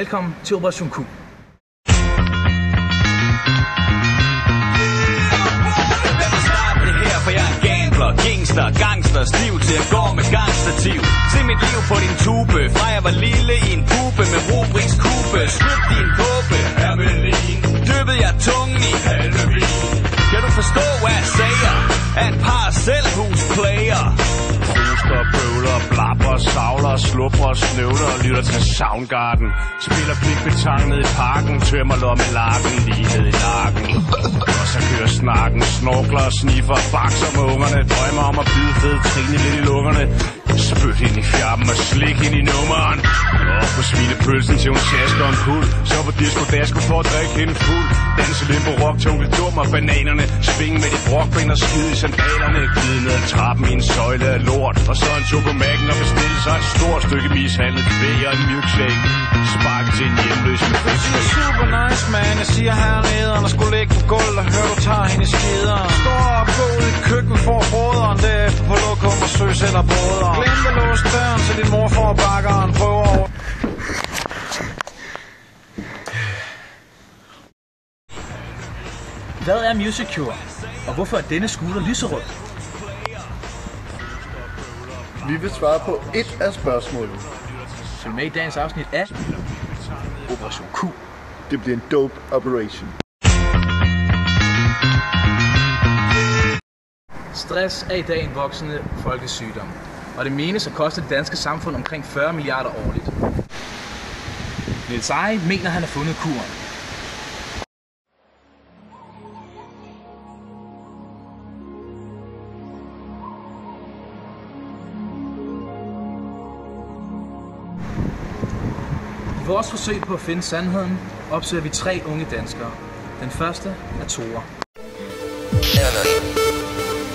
Velkommen til Operation Q. For jeg er en gambler, gangster, gangsters liv til at gå med gangstativ. Se mit liv på din tube, fra jeg var lille i en pube med Rubriks kube. Svøbt i en kåbe, Hermelin. Dyppede jeg tungen i Halloween. Kan du forstå, hvad jeg siger? Er en parcelhusplayer. Hoster, bøvler, blabber, savler, slupper, snøvler og lytter til Soundgarden. Spiller blikbetang ned i parken, tømmer lommelarken lige ned i nakken. Og så kører snakken, snorkler og sniffer, bakser med ungerne, drømmer om at bide fede trine lidt i lungerne. Spyt ind i fjarmen og slik ind i nummeren. Og på svinepølsen til hun tasker en kul. Så på disco dasko for at drikke hende fuld. Danse lidt på rock, tunkel dum og bananerne. Svinge med de brokben og skide i sandalerne. Glide ned ad trappen i en søjle af lort. Og så en chokomaggen og bestille sig et stort stykke mishandlet kvæg og en milkshake. Sparke til en hjemløs med frismæk. Super nice, man. Jeg siger hernede, og skulle ligge på gulv og høre, du tager hende i skideren. Står op, gå ud i køkken for broderen. Derefter på lokum og søs eller båderen. Glem at låse døren, så din mor får bakkeren. Prøver over. Hvad er Music Cure? Og hvorfor er denne scooter lyserød? Vi vil svare på et af spørgsmålene. Følg med i dagens afsnit af Operation Q. Det bliver en dope operation. Stress er i dag en voksende folkesygdom, og det menes at koste det danske samfund omkring 40 milliarder årligt. Niels Eje mener, han har fundet kuren. I vores forsøg på at finde sandheden opsøger vi 3 unge danskere. Den første er Tore. 7,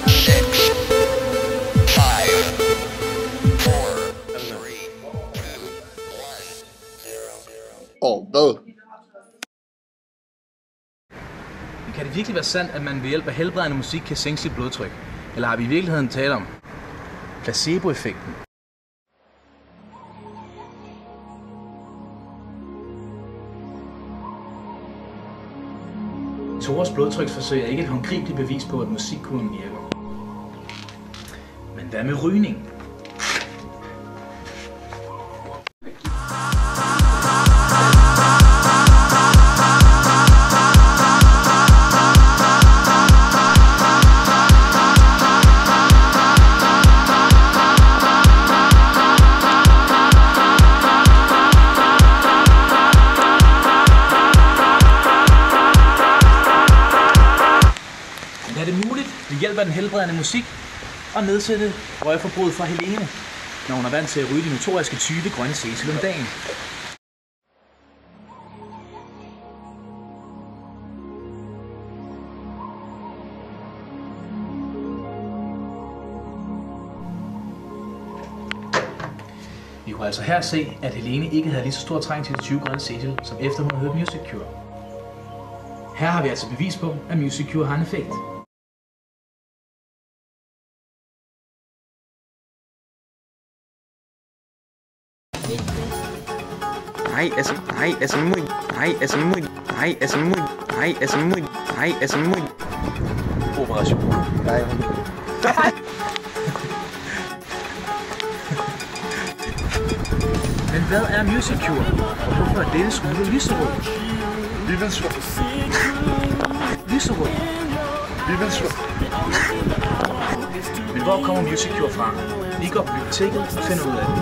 6, 5, 4, 3, 2, 1, 0. Og hvad? Men kan det virkelig være sandt, at man ved hjælp af helbredende musik kan sænke sit blodtryk? Eller har vi i virkeligheden talt om placeboeffekten? Tores blodtryksforsøg er ikke et håndgribeligt bevis på, at musikkuren virker. Men hvad med rygning? Er det muligt ved hjælp af den helbredende musik at nedsætte røgforbruget for Helene, når hun er vant til at ryge de notoriske 20 grønne cecil om dagen? Vi kunne altså her se, at Helene ikke havde lige så stor træng til de 20 grønne cecil, som efter hun havde hørt Music Cure. Her har vi altså bevis på, at Music Cure har en effekt. Operation. Nej. Men hvad er Music Cure? Og hvorfor er denne scooter lyserød? Vi vil svare. Lyserød. Vi vil svare. Men hvor kommer Music Cure fra? Vi går på biblioteket og finder ud af det.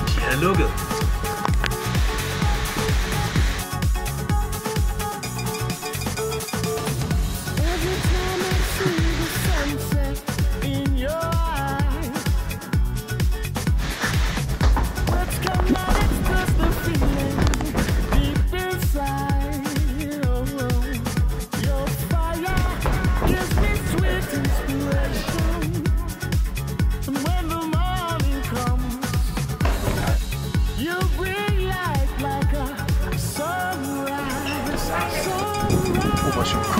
De er lukket. Operation Q.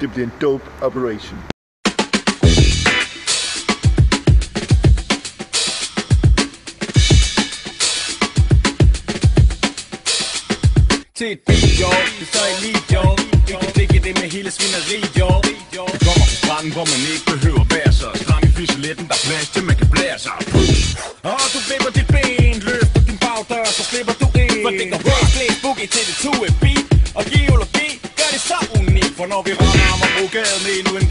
Det bliver en dope operation. Til et beat, jo, det er så elite, jo. Ikke digge det med hele svineri, jo. Det kommer fra stranden, hvor man ikke behøver bære sig. Stram i fiseletten, der er plads til, man kan blære sig. Og du vipper dit ben, løfter din bagdør, så slipper du ind. For det går bass, blæs, boogie til det 2 beat. Og geologi gør det så unikt, for når vi rammer Amagerbrogade med endnu en